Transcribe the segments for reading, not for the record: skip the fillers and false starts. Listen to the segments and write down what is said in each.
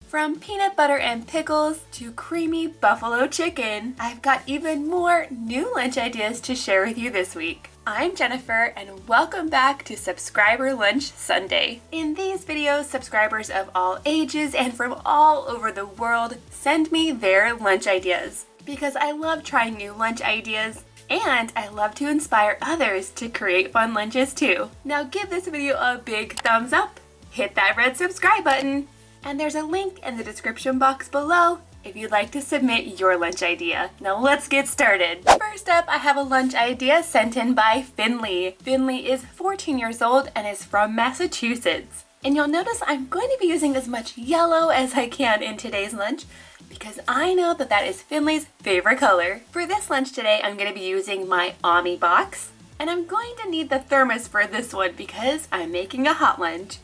From peanut butter and pickles to creamy buffalo chicken, I've got even more new lunch ideas to share with you this week. I'm Jennifer and welcome back to Subscriber Lunch Sunday. In these videos, subscribers of all ages and from all over the world send me their lunch ideas because I love trying new lunch ideas and I love to inspire others to create fun lunches too. Now give this video a big thumbs up, hit that red subscribe button, and there's a link in the description box below if you'd like to submit your lunch idea. Now let's get started. First up, I have a lunch idea sent in by Finley. Finley is 14 years old and is from Massachusetts. And you'll notice I'm going to be using as much yellow as I can in today's lunch because I know that that is Finley's favorite color. For this lunch today, I'm going to be using my Ami box. And I'm going to need the thermos for this one because I'm making a hot lunch.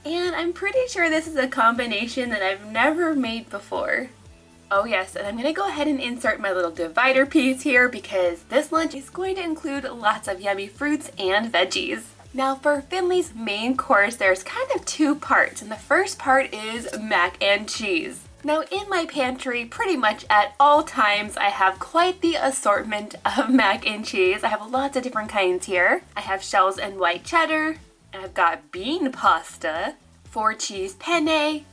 And I'm pretty sure this is a combination that I've never made before. Oh yes, and I'm going to go ahead and insert my little divider piece here because this lunch is going to include lots of yummy fruits and veggies. Now for Finley's main course, there's kind of two parts, and the first part is mac and cheese. Now in my pantry, pretty much at all times, I have quite the assortment of mac and cheese. I have lots of different kinds here. I have shells and white cheddar. I've got bean pasta, 4 cheese penne,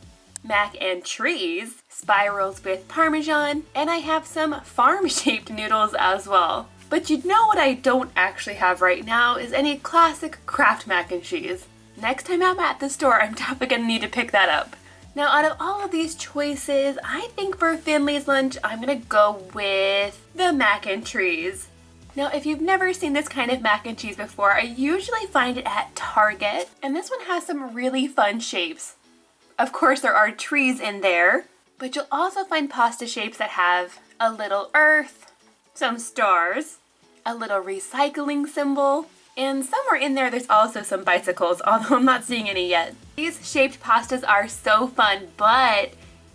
mac and trees, spirals with parmesan, and I have some farm-shaped noodles as well. But you know what I don't actually have right now is any classic Kraft mac and cheese. Next time I'm at the store, I'm definitely gonna need to pick that up. Now out of all of these choices, I think for Finley's lunch, I'm gonna go with the mac and trees. Now, if you've never seen this kind of mac and cheese before, I usually find it at Target, and this one has some really fun shapes. Of course, there are trees in there, but you'll also find pasta shapes that have a little earth, some stars, a little recycling symbol, and somewhere in there's also some bicycles, although I'm not seeing any yet. These shaped pastas are so fun, but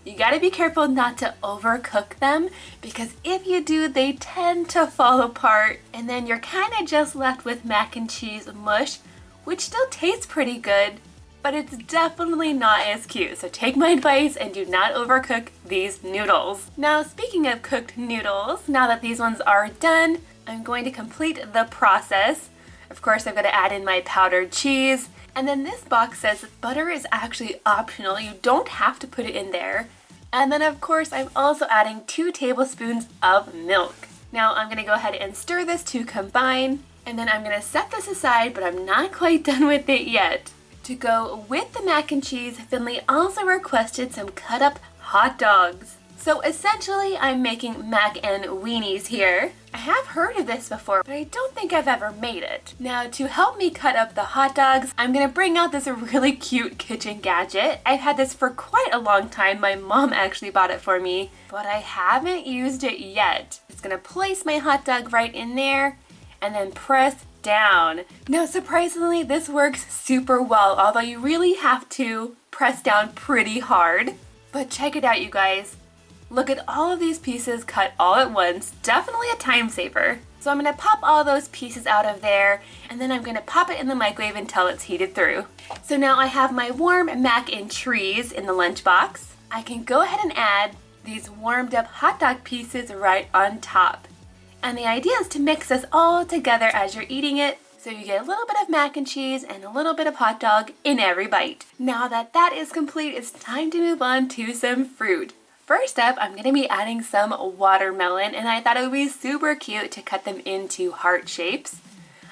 you gotta be careful not to overcook them because if you do, they tend to fall apart and then you're kind of just left with mac and cheese mush, which still tastes pretty good, but it's definitely not as cute. So take my advice and do not overcook these noodles. Now, speaking of cooked noodles, now that these ones are done, I'm going to complete the process. Of course, I've got to add in my powdered cheese. And then this box says butter is actually optional. You don't have to put it in there. And then of course, I'm also adding 2 tablespoons of milk. Now I'm gonna go ahead and stir this to combine. And then I'm gonna set this aside, but I'm not quite done with it yet. To go with the mac and cheese, Finley also requested some cut up hot dogs. So essentially, I'm making mac and weenies here. I have heard of this before, but I don't think I've ever made it. Now, to help me cut up the hot dogs, I'm gonna bring out this really cute kitchen gadget. I've had this for quite a long time. My mom actually bought it for me, but I haven't used it yet. It's gonna place my hot dog right in there and then press down. Now, surprisingly, this works super well, although you really have to press down pretty hard. But check it out, you guys. Look at all of these pieces cut all at once, definitely a time saver. So I'm gonna pop all those pieces out of there and then I'm gonna pop it in the microwave until it's heated through. So now I have my warm mac and cheese in the lunchbox. I can go ahead and add these warmed up hot dog pieces right on top. And the idea is to mix this all together as you're eating it so you get a little bit of mac and cheese and a little bit of hot dog in every bite. Now that that is complete, it's time to move on to some fruit. First up, I'm going to be adding some watermelon, and I thought it would be super cute to cut them into heart shapes.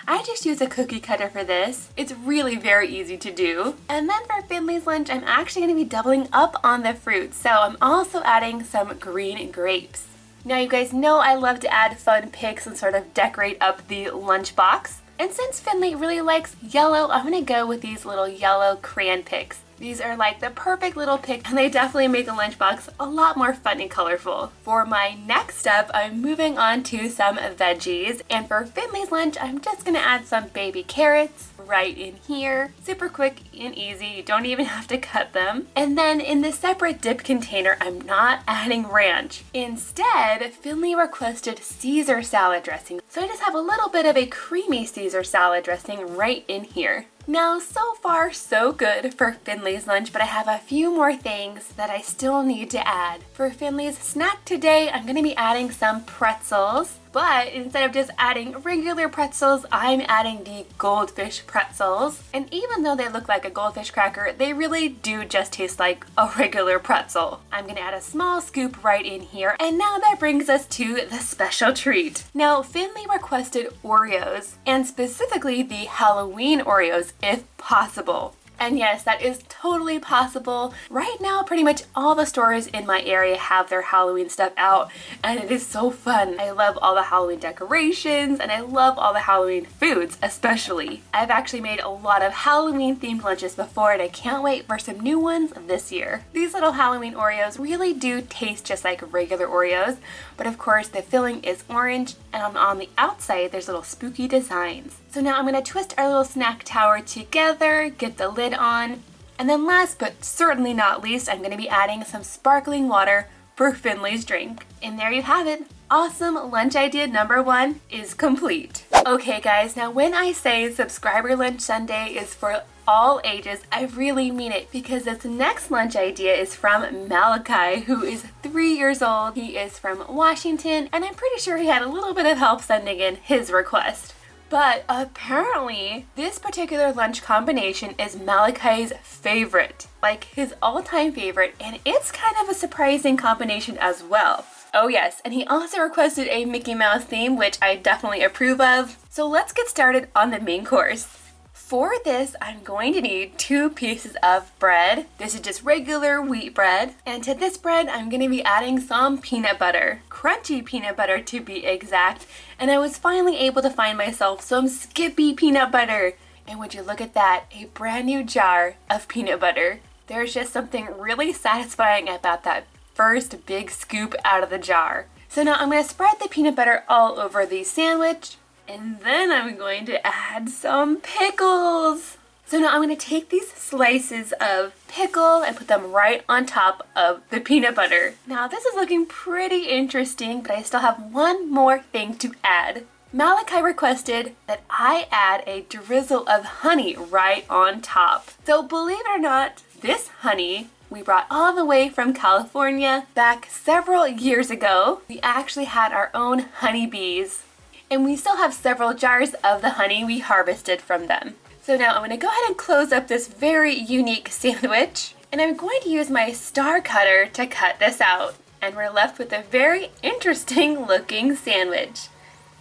I just use a cookie cutter for this. It's really very easy to do. And then for Finley's lunch, I'm actually going to be doubling up on the fruit, so I'm also adding some green grapes. Now you guys know I love to add fun picks and sort of decorate up the lunchbox. And since Finley really likes yellow, I'm going to go with these little yellow crayon picks. These are like the perfect little pick and they definitely make the lunchbox a lot more fun and colorful. For my next step, I'm moving on to some veggies, and for Finley's lunch, I'm just gonna add some baby carrots right in here. Super quick and easy, you don't even have to cut them. And then in the separate dip container, I'm not adding ranch. Instead, Finley requested Caesar salad dressing. So I just have a little bit of a creamy Caesar salad dressing right in here. Now, so far so good for Finley's lunch, but I have a few more things that I still need to add. For Finley's snack today, I'm going to be adding some pretzels, but instead of just adding regular pretzels, I'm adding the goldfish pretzels. And even though they look like a goldfish cracker, they really do just taste like a regular pretzel. I'm going to add a small scoop right in here, and now that brings us to the special treat. Now, Finley requested Oreos, and specifically the Halloween Oreos, if possible. And yes, that is totally possible. Right now, pretty much all the stores in my area have their Halloween stuff out, and it is so fun. I love all the Halloween decorations, and I love all the Halloween foods, especially. I've actually made a lot of Halloween themed lunches before, and I can't wait for some new ones this year. These little Halloween Oreos really do taste just like regular Oreos, but of course the filling is orange, and on the outside there's little spooky designs. So now I'm going to twist our little snack tower together, get the lid on, and then last but certainly not least, I'm going to be adding some sparkling water for Finley's drink. And there you have it. Awesome lunch idea number 1 is complete. Okay guys, now when I say Subscriber Lunch Sunday is for all ages, I really mean it, because this next lunch idea is from Malachi, who is 3 years old. He is from Washington, and I'm pretty sure he had a little bit of help sending in his request. But apparently, this particular lunch combination is Malachi's favorite, like his all-time favorite, and it's kind of a surprising combination as well. Oh yes, and he also requested a Mickey Mouse theme, which I definitely approve of. So let's get started on the main course. For this, I'm going to need 2 pieces of bread. This is just regular wheat bread. And to this bread, I'm going to be adding some peanut butter. Crunchy peanut butter to be exact. And I was finally able to find myself some Skippy peanut butter. And would you look at that, a brand new jar of peanut butter. There's just something really satisfying about that first big scoop out of the jar. So now I'm going to spread the peanut butter all over the sandwich. And then I'm going to add some pickles. So now I'm going to take these slices of pickle and put them right on top of the peanut butter. Now this is looking pretty interesting, but I still have one more thing to add. Malachi requested that I add a drizzle of honey right on top. So believe it or not, this honey we brought all the way from California back several years ago. We actually had our own honeybees. And we still have several jars of the honey we harvested from them. So now I'm going to go ahead and close up this very unique sandwich. And I'm going to use my star cutter to cut this out. And we're left with a very interesting looking sandwich.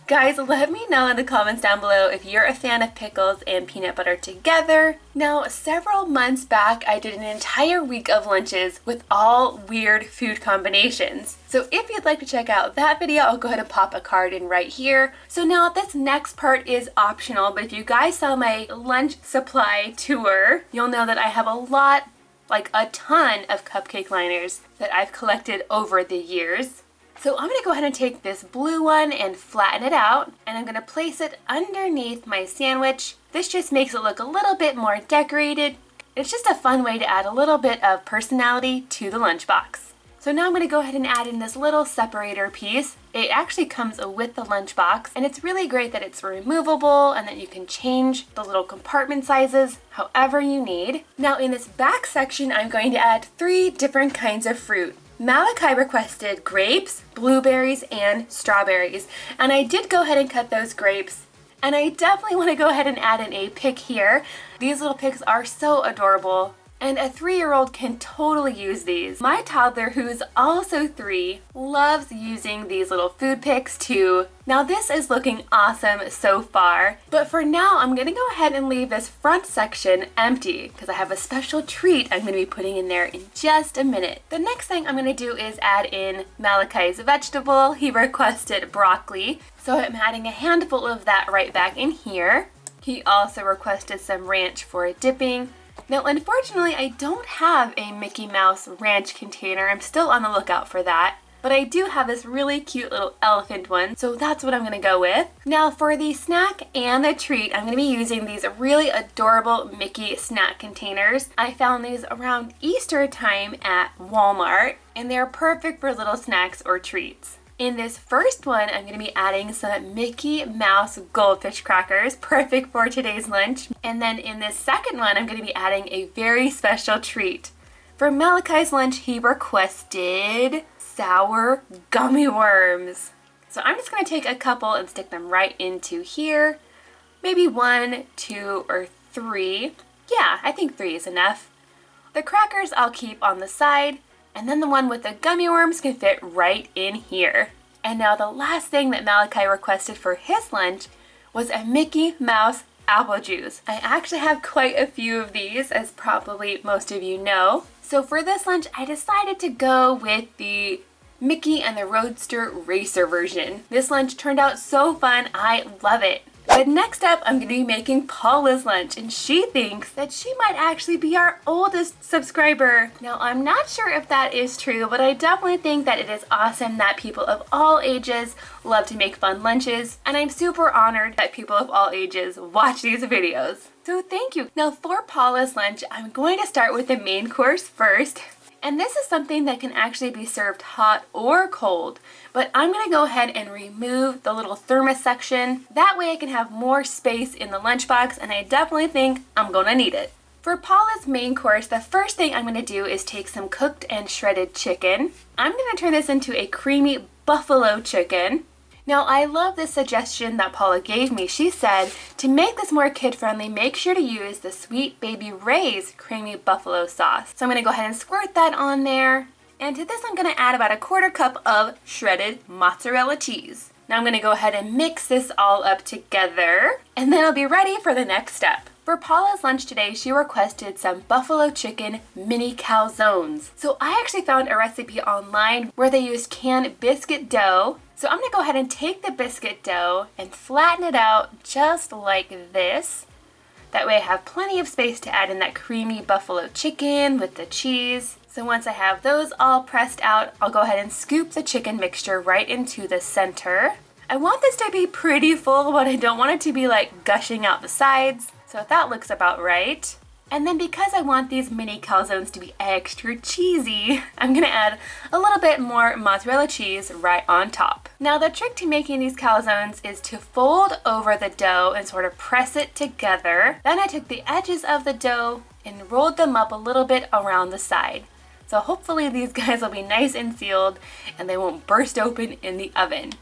Guys, let me know in the comments down below if you're a fan of pickles and peanut butter together. Now, several months back, I did an entire week of lunches with all weird food combinations. So if you'd like to check out that video, I'll go ahead and pop a card in right here. So now this next part is optional, but if you guys saw my lunch supply tour, you'll know that I have a lot, like a ton of cupcake liners that I've collected over the years. So I'm going to go ahead and take this blue one and flatten it out, and I'm going to place it underneath my sandwich. This just makes it look a little bit more decorated. It's just a fun way to add a little bit of personality to the lunchbox. So now I'm going to go ahead and add in this little separator piece. It actually comes with the lunchbox, and it's really great that it's removable and that you can change the little compartment sizes however you need. Now in this back section, I'm going to add 3 different kinds of fruit. Malachi requested grapes, blueberries, and strawberries, and I did go ahead and cut those grapes. And I definitely want to go ahead and add in a pick here. These little picks are so adorable, and a 3-year-old can totally use these. My toddler, who is also 3, loves using these little food picks too. Now this is looking awesome so far, but for now I'm going to go ahead and leave this front section empty because I have a special treat I'm going to be putting in there in just a minute. The next thing I'm going to do is add in Malachi's vegetable. He requested broccoli, so I'm adding a handful of that right back in here. He also requested some ranch for dipping. Now, unfortunately, I don't have a Mickey Mouse ranch container. I'm still on the lookout for that. But I do have this really cute little elephant one, so that's what I'm going to go with. Now, for the snack and the treat, I'm going to be using these really adorable Mickey snack containers. I found these around Easter time at Walmart, and they're perfect for little snacks or treats. In this first one, I'm going to be adding some Mickey Mouse goldfish crackers, perfect for today's lunch. And then in this second one, I'm going to be adding a very special treat. For Malachi's lunch, he requested sour gummy worms. So I'm just going to take a couple and stick them right into here. Maybe 1, 2, or 3. Yeah, I think 3 is enough. The crackers I'll keep on the side, and then the one with the gummy worms can fit right in here. And now the last thing that Malachi requested for his lunch was a Mickey Mouse apple juice. I actually have quite a few of these, as probably most of you know. So for this lunch, I decided to go with the Mickey and the Roadster Racer version. This lunch turned out so fun, I love it. But next up, I'm going to be making Paula's lunch, and she thinks that she might actually be our oldest subscriber. Now, I'm not sure if that is true, but I definitely think that it is awesome that people of all ages love to make fun lunches, and I'm super honored that people of all ages watch these videos. So thank you. Now for Paula's lunch, I'm going to start with the main course first. And this is something that can actually be served hot or cold, but I'm going to go ahead and remove the little thermos section. That way I can have more space in the lunchbox, and I definitely think I'm going to need it. For Paula's main course, the first thing I'm going to do is take some cooked and shredded chicken. I'm going to turn this into a creamy buffalo chicken. Now, I love this suggestion that Paula gave me. She said, to make this more kid-friendly, make sure to use the Sweet Baby Ray's creamy buffalo sauce. So I'm going to go ahead and squirt that on there. And to this, I'm going to add about 1/4 cup of shredded mozzarella cheese. Now I'm going to go ahead and mix this all up together, and then I'll be ready for the next step. For Paula's lunch today, she requested some buffalo chicken mini calzones. So I actually found a recipe online where they used canned biscuit dough. So I'm going to go ahead and take the biscuit dough and flatten it out just like this. That way I have plenty of space to add in that creamy buffalo chicken with the cheese. So once I have those all pressed out, I'll go ahead and scoop the chicken mixture right into the center. I want this to be pretty full, but I don't want it to be like gushing out the sides. So that looks about right. And then because I want these mini calzones to be extra cheesy, I'm going to add a little bit more mozzarella cheese right on top. Now the trick to making these calzones is to fold over the dough and sort of press it together. Then I took the edges of the dough and rolled them up a little bit around the side. So hopefully these guys will be nice and sealed and they won't burst open in the oven.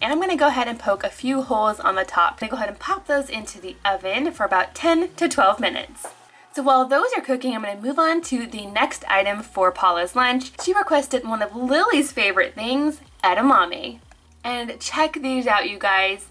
And I'm going to go ahead and poke a few holes on the top. I'm going to go ahead and pop those into the oven for about 10 to 12 minutes. So while those are cooking, I'm going to move on to the next item for Paula's lunch. She requested one of Lily's favorite things, edamame. And check these out, you guys.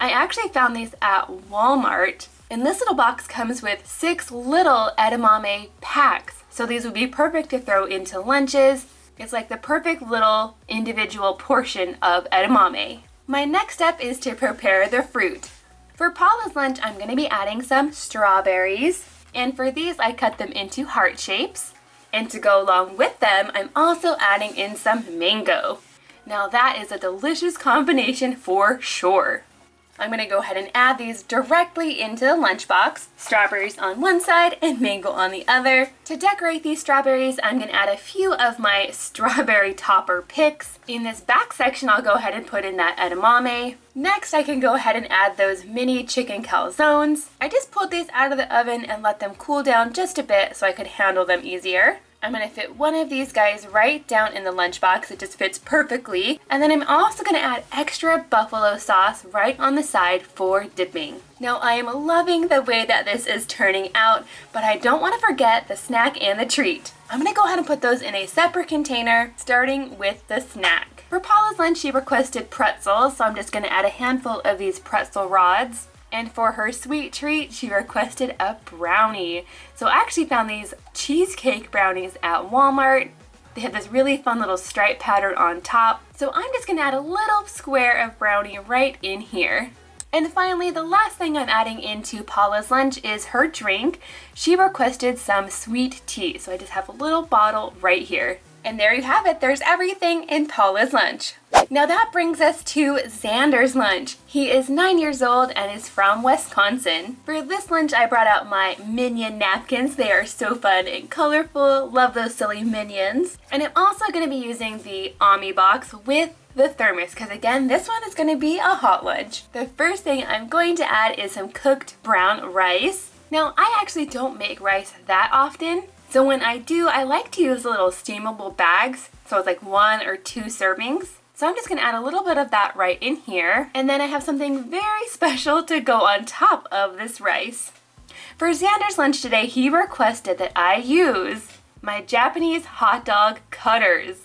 I actually found these at Walmart. And this little box comes with 6 little edamame packs. So these would be perfect to throw into lunches. It's like the perfect little individual portion of edamame. My next step is to prepare the fruit. For Paula's lunch, I'm going to be adding some strawberries. And for these, I cut them into heart shapes. And to go along with them, I'm also adding in some mango. Now that is a delicious combination for sure. I'm going to go ahead and add these directly into the lunchbox. Strawberries on one side and mango on the other. To decorate these strawberries, I'm going to add a few of my strawberry topper picks. In this back section, I'll go ahead and put in that edamame. Next, I can go ahead and add those mini chicken calzones. I just pulled these out of the oven and let them cool down just a bit so I could handle them easier. I'm going to fit one of these guys right down in the lunchbox. It just fits perfectly. And then I'm also going to add extra buffalo sauce right on the side for dipping. Now I am loving the way that this is turning out, but I don't want to forget the snack and the treat. I'm going to go ahead and put those in a separate container, starting with the snack. For Paula's lunch, she requested pretzels, so I'm just going to add a handful of these pretzel rods. And for her sweet treat, she requested a brownie. So I actually found these cheesecake brownies at Walmart. They have this really fun little stripe pattern on top. So I'm just gonna add a little square of brownie right in here. And finally, the last thing I'm adding into Paula's lunch is her drink. She requested some sweet tea. So I just have a little bottle right here. And there you have it. There's everything in Paula's lunch. Now that brings us to Xander's lunch. He is 9 years old and is from Wisconsin. For this lunch, I brought out my Minion napkins. They are so fun and colorful. Love those silly minions. And I'm also going to be using the Ami box with the thermos, because again, this one is going to be a hot lunch. The first thing I'm going to add is some cooked brown rice. Now, I actually don't make rice that often, so when I do, I like to use little steamable bags, so it's like 1 or 2 servings. So I'm just going to add a little bit of that right in here, and then I have something very special to go on top of this rice. For Xander's lunch today, he requested that I use my Japanese hot dog cutters.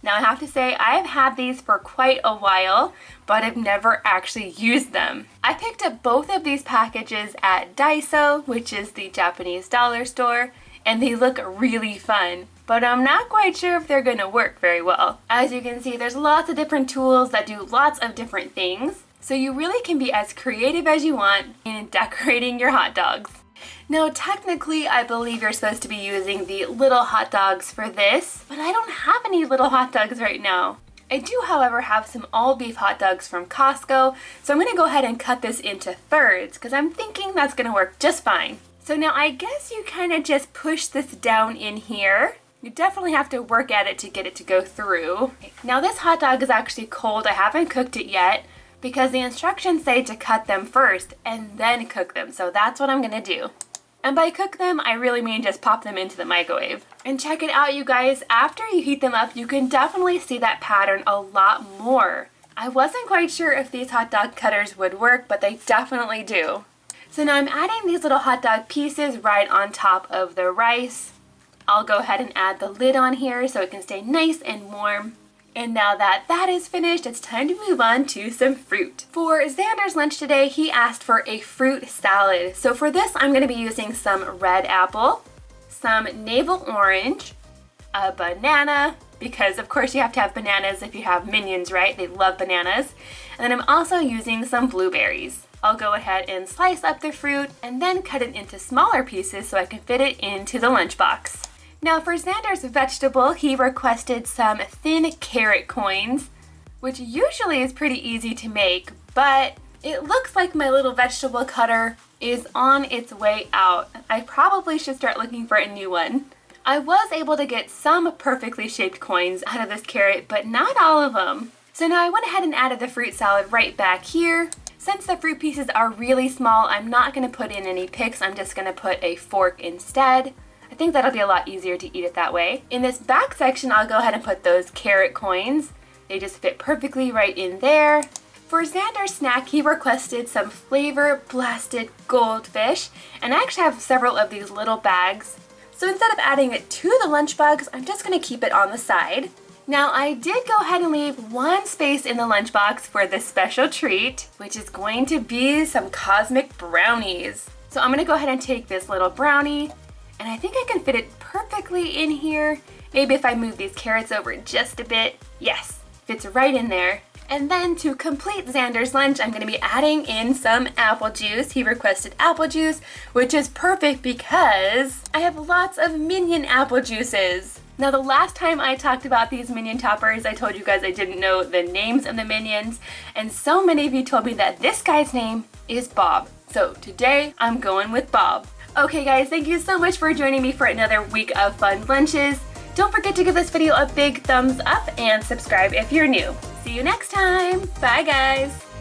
Now I have to say, I have had these for quite a while, but I've never actually used them. I picked up both of these packages at Daiso, which is the Japanese dollar store, and they look really fun, but I'm not quite sure if they're gonna work very well. As you can see, there's lots of different tools that do lots of different things, so you really can be as creative as you want in decorating your hot dogs. Now, technically, I believe you're supposed to be using the little hot dogs for this, but I don't have any little hot dogs right now. I do, however, have some all beef hot dogs from Costco, so I'm going to go ahead and cut this into thirds because I'm thinking that's going to work just fine. So now I guess you kind of just push this down in here. You definitely have to work at it to get it to go through. Now this hot dog is actually cold. I haven't cooked it yet, because the instructions say to cut them first and then cook them, so that's what I'm gonna do. And by cook them, I really mean just pop them into the microwave. And check it out, you guys, after you heat them up, you can definitely see that pattern a lot more. I wasn't quite sure if these hot dog cutters would work, but they definitely do. So now I'm adding these little hot dog pieces right on top of the rice. I'll go ahead and add the lid on here so it can stay nice and warm. And now that that is finished, it's time to move on to some fruit. For Xander's lunch today, he asked for a fruit salad. So for this, I'm going to be using some red apple, some navel orange, a banana, because of course you have to have bananas if you have minions, right? They love bananas. And then I'm also using some blueberries. I'll go ahead and slice up the fruit and then cut it into smaller pieces so I can fit it into the lunchbox. Now for Xander's vegetable, he requested some thin carrot coins, which usually is pretty easy to make, but it looks like my little vegetable cutter is on its way out. I probably should start looking for a new one. I was able to get some perfectly shaped coins out of this carrot, but not all of them. So now I went ahead and added the fruit salad right back here. Since the fruit pieces are really small, I'm not going to put in any picks. I'm just going to put a fork instead. I think that'll be a lot easier to eat it that way. In this back section, I'll go ahead and put those carrot coins. They just fit perfectly right in there. For Xander's snack, he requested some flavor blasted goldfish, and I actually have several of these little bags. So instead of adding it to the lunchbox, I'm just going to keep it on the side. Now I did go ahead and leave one space in the lunchbox for this special treat, which is going to be some cosmic brownies. So I'm going to go ahead and take this little brownie, and I think I can fit it perfectly in here. Maybe if I move these carrots over just a bit. Yes, fits right in there. And then to complete Xander's lunch, I'm going to be adding in some apple juice. He requested apple juice, which is perfect because I have lots of Minion apple juices. Now the last time I talked about these Minion toppers, I told you guys I didn't know the names of the Minions, and so many of you told me that this guy's name is Bob. So today I'm going with Bob. Okay guys, thank you so much for joining me for another week of fun lunches. Don't forget to give this video a big thumbs up and subscribe if you're new. See you next time. Bye guys.